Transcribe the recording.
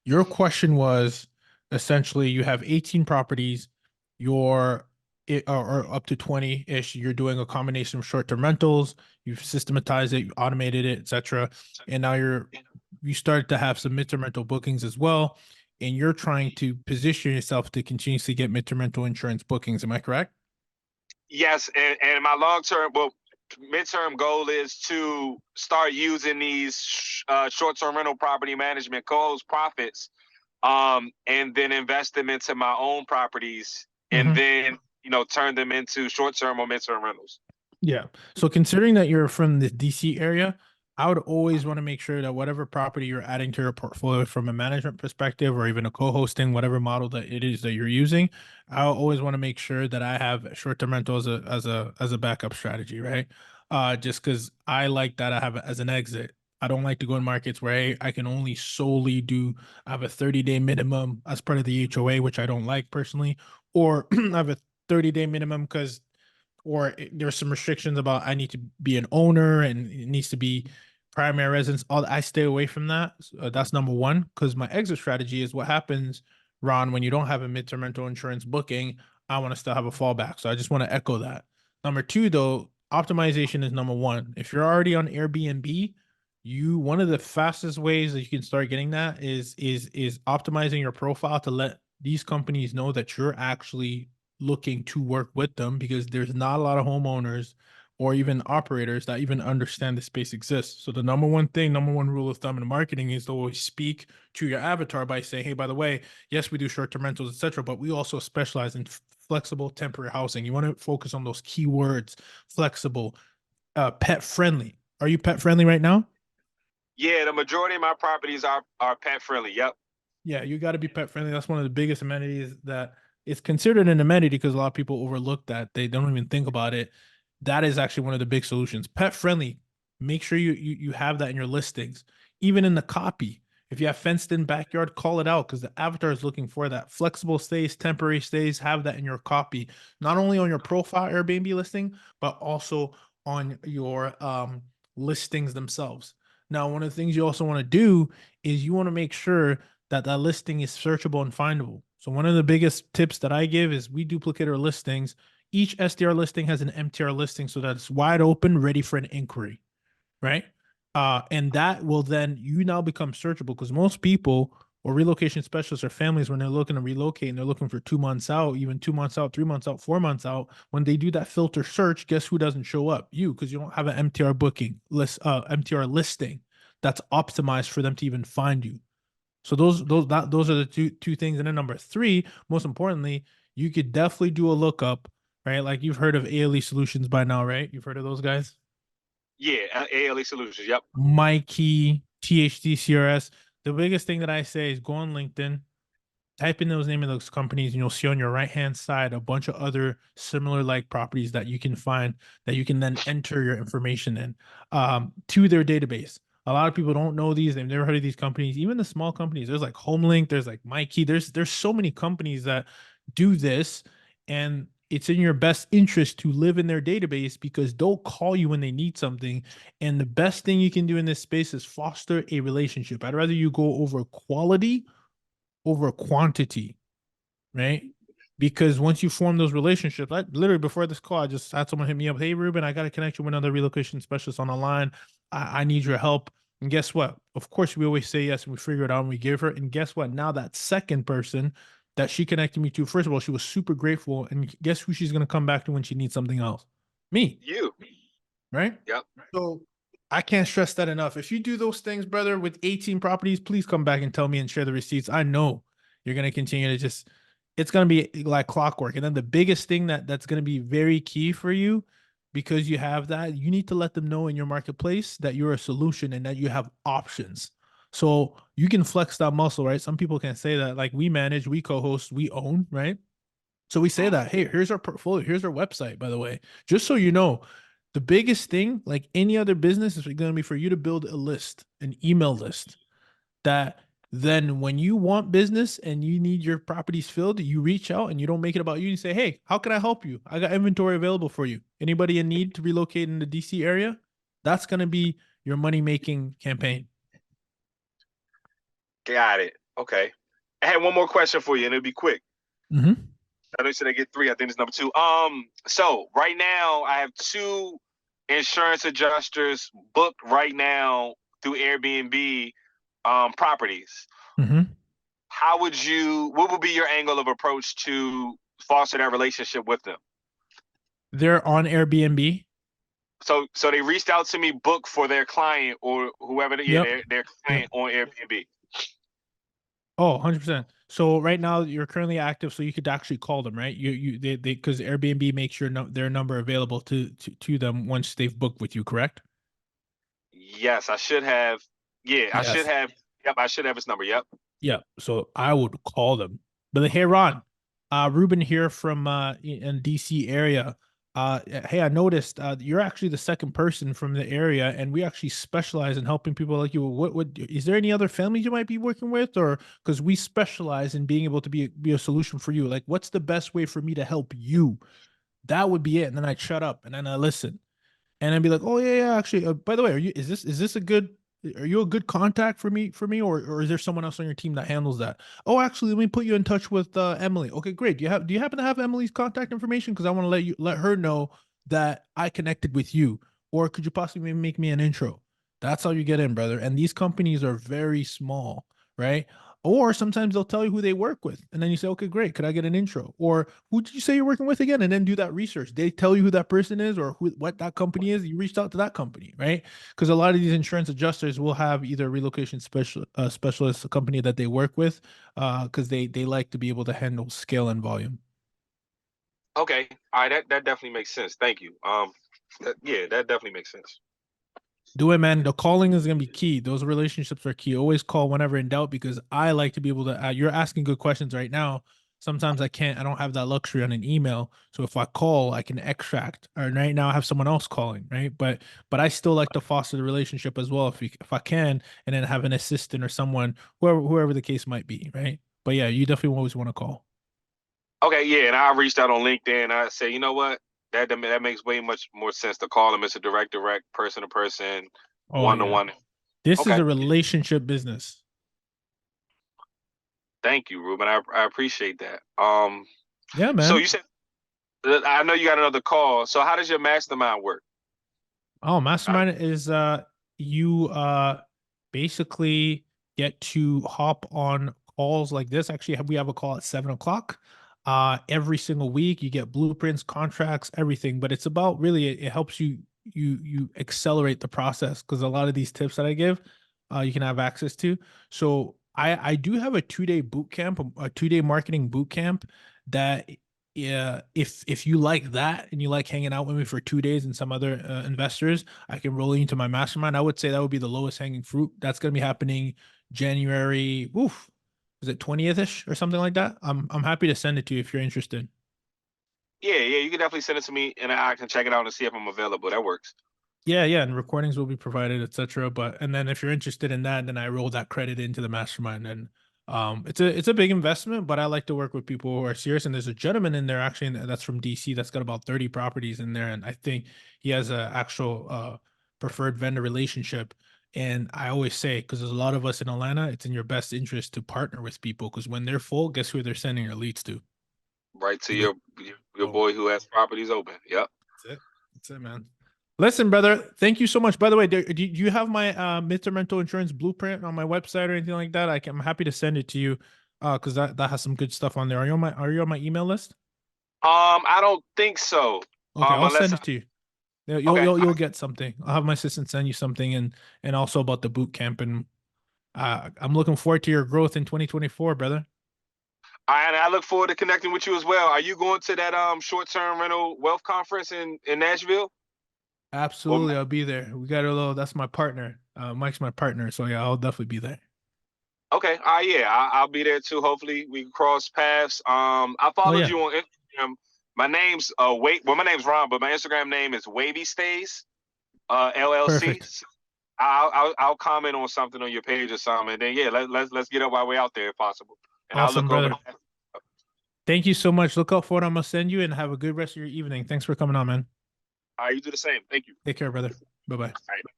Your question was essentially you have 18 properties, you're or up to 20-ish. You're doing a combination of short-term rentals, you've systematized it, you automated it, etc. And now you started to have some midterm rental bookings as well. And you're trying to position yourself to continuously get midterm rental insurance bookings. Am I correct? Yes, and my long term, well, midterm goal is to start using these short term rental property management co-host profits, and then invest them into my own properties, and Mm-hmm. then turn them into short term or midterm rentals. Yeah. So considering that you're from the DC area, I would always want to make sure that whatever property you're adding to your portfolio from a management perspective or even a co-hosting, whatever model that it is that you're using, I always want to make sure that I have short-term rental as a backup strategy, right? Just because I like that I have it as an exit. I don't like to go in markets where I can only solely do I have a 30-day minimum as part of the HOA, which I don't like personally, or I have a 30-day minimum because there's some restrictions about I need to be an owner and it needs to be primary residence. All I stay away from that. That's number one. Because my exit strategy is what happens, Ron, when you don't have a midterm rental insurance booking. I want to still have a fallback. So I just want to echo that. Number two, though, optimization is number one. If you're already on Airbnb, you one of the fastest ways that you can start getting that is optimizing your profile to let these companies know that you're actually looking to work with them because there's not a lot of homeowners or even operators that even understand the space exists. So the number one rule of thumb in marketing is to always speak to your avatar by saying, hey, by the way, yes, we do short-term rentals, etc., but we also specialize in flexible temporary housing. You want to focus on those keywords, flexible, pet friendly. Are you pet friendly right now? Yeah, the majority of my properties are pet friendly. Yep. Yeah, you got to be pet friendly. That's one of the biggest amenities that is considered an amenity because a lot of people overlook that. They don't even think about it. That is actually one of the big solutions. Pet friendly. Make sure you have that in your listings, even in the copy. If you have fenced in backyard, call it out because the avatar is looking for that. Flexible stays, temporary stays, have that in your copy, not only on your profile Airbnb listing, but also on your listings themselves. Now, one of the things you also want to do is you want to make sure that listing is searchable and findable. So one of the biggest tips that I give is we duplicate our listings. Each SDR listing has an MTR listing so that it's wide open, ready for an inquiry, right? And that will then you now become searchable because most people or relocation specialists or families when they're looking to relocate and they're looking for 2 months out, even 2 months out, 3 months out, 4 months out, when they do that filter search, guess who doesn't show up? You, because you don't have an MTR booking list, MTR listing that's optimized for them to even find you. So those are the two things. And then number three, most importantly, you could definitely do a lookup, right? Like you've heard of ALE Solutions by now, right? You've heard of those guys? Yeah, ALE Solutions. Yep. Mikey, THDCRS. The biggest thing that I say is go on LinkedIn, type in those name of those companies, and you'll see on your right hand side a bunch of other similar like properties that you can find that you can then enter your information in to their database. A lot of people don't know these; they've never heard of these companies. Even the small companies, there's like HomeLink, there's like Mikey, there's so many companies that do this, and it's in your best interest to live in their database because they'll call you when they need something. And the best thing you can do in this space is foster a relationship. I'd rather you go over quality over quantity, right? Because once you form those relationships, I literally before this call, I just had someone hit me up. Hey, Ruben, I got to connect you with another relocation specialist on the line. I need your help. And guess what? Of course, we always say yes and we figure it out and we give her. And guess what? Now that second person that she connected me to, first of all, she was super grateful. And guess who she's going to come back to when she needs something else? Me, You. right? Yep. So I can't stress that enough. If you do those things, brother, with 18 properties, please come back and tell me and share the receipts. I know you're going to continue to just, it's going to be like clockwork. And then the biggest thing that's going to be very key for you because you have that, you need to let them know in your marketplace that you're a solution and that you have options. So you can flex that muscle, right? Some people can say that like we manage, we co-host, we own, right? So we say that, hey, here's our portfolio, here's our website, by the way, just so you know, the biggest thing, like any other business, is going to be for you to build a list, an email list that then when you want business and you need your properties filled, you reach out and you don't make it about you. You say, hey, how can I help you? I got inventory available for you. Anybody in need to relocate in the DC area? That's going to be your money making campaign. Got it. Okay. I had one more question for you, and it'll be quick. Mm-hmm. I know you said I get three. I think it's number two. So right now I have two insurance adjusters booked right now through Airbnb properties. Mm-hmm. How would you? What would be your angle of approach to foster that relationship with them? They're on Airbnb. So they reached out to me, booked for their client or whoever, yeah, Yep. their Yep. client on Airbnb. Oh, 100%. So right now you're currently active, so you could actually call them, right? They because Airbnb makes your no, their number available to them once they've booked with you, correct? Yes, I should have. Yeah, I should Yes. have. Yep, I should have his number. Yep. Yeah. So I would call them. But hey, Ron, Ruben here from in DC area. Hey, I noticed you're actually the second person from the area, and we actually specialize in helping people like you. What is there any other families you might be working with, or because we specialize in being able to be a solution for you? Like, what's the best way for me to help you? That would be it. And then I'd shut up and then I listen and I'd be like, "Oh yeah, yeah. Actually, by the way, is this a good? Are you a good contact for me, or is there someone else on your team that handles that? Oh, actually, let me put you in touch with Emily. Okay, great. Do you happen to have Emily's contact information? Because I want to let her know that I connected with you, or could you possibly make me an intro? That's how you get in, brother. And these companies are very small, right? Or sometimes they'll tell you who they work with. And then you say, okay, great. Could I get an intro? Or who did you say you're working with again? And then do that research. They tell you who that person is or what that company is. You reached out to that company, right? Because a lot of these insurance adjusters will have either a relocation specialist, a company that they work with, because they like to be able to handle scale and volume. Okay. All right. That definitely makes sense. Thank you. Yeah, that definitely makes sense. Do it, man. The calling is going to be key. Those relationships are key. Always call whenever in doubt because I like to be able to. You're asking good questions right now. Sometimes I can't. I don't have that luxury on an email. So if I call, I can extract. Or right now I have someone else calling, right? But I still like to foster the relationship as well if I can, and then have an assistant or someone, whoever the case might be, right? But yeah, you definitely always want to call. Okay. Yeah, and I reached out on LinkedIn. I said, you know what? That makes way much more sense to call him as a direct, person to person, Oh one to yeah, one. this is Okay. a relationship business. Thank you, Ruben. I appreciate that. Yeah, So man. you said I know you got another call. So how does your mastermind work? Oh, I, mastermind is you basically get to hop on calls like this. Actually, we have a call at 7 o'clock. Every single week you get blueprints, contracts, everything. But it's about really it helps you accelerate the process because a lot of these tips that I give, you can have access to. So I do have a 2 day boot camp, a 2 day marketing boot camp that yeah, if you like that and you like hanging out with me for 2 days and some other investors, I can roll you into my mastermind. I would say that would be the lowest hanging fruit. That's going to be happening January. Oof, is it 20th ish or something like that? I'm happy to send it to you if you're interested. yeah, you can definitely send it to me, and I can check it out and see if I'm available. That works. Yeah, yeah, and recordings will be provided, etc. But and then if you're interested in that, then I roll that credit into the mastermind. And it's a big investment, but I like to work with people who are serious. And there's a gentleman in there actually that's from DC that's got about 30 properties in there, and I think he has a actual preferred vendor relationship. And I always say, because there's a lot of us in Atlanta, it's in your best interest to partner with people because when they're full, guess who they're sending their leads to? Right to You. your boy who has properties open. Yep. That's it. That's it, man. Listen, brother, thank you so much. By the way, do you have my midterm rental insurance blueprint on my website or anything like that? I'm happy to send it to you because that has some good stuff on there. Are you on my email list? I don't think so. Okay, I'll Unless send I, it to you. okay. You'll get something. I'll have my assistant send you something and also about the boot camp and I'm looking forward to your growth in 2024, brother. And I look forward to connecting with you as well. Are you going to that short term rental wealth conference in Nashville? Or Absolutely, I'll be there. We got a little. That's my partner. Mike's my partner, so yeah, I'll definitely be there. okay, yeah, I'll be there too. Hopefully, we can cross paths. I Oh followed yeah, you on Instagram. My name's my name's Ron, but my Instagram name is Wavy Stays LLC. perfect. I'll comment on something on your page or something, and then yeah, let's get up our way out there if possible, and I'll Awesome, look over. brother. Thank you so much. Look out for what I'm gonna send you and have a good rest of your evening. Thanks for coming on, man. All right, you do the same. Thank you. Take care, brother. Bye bye. All right.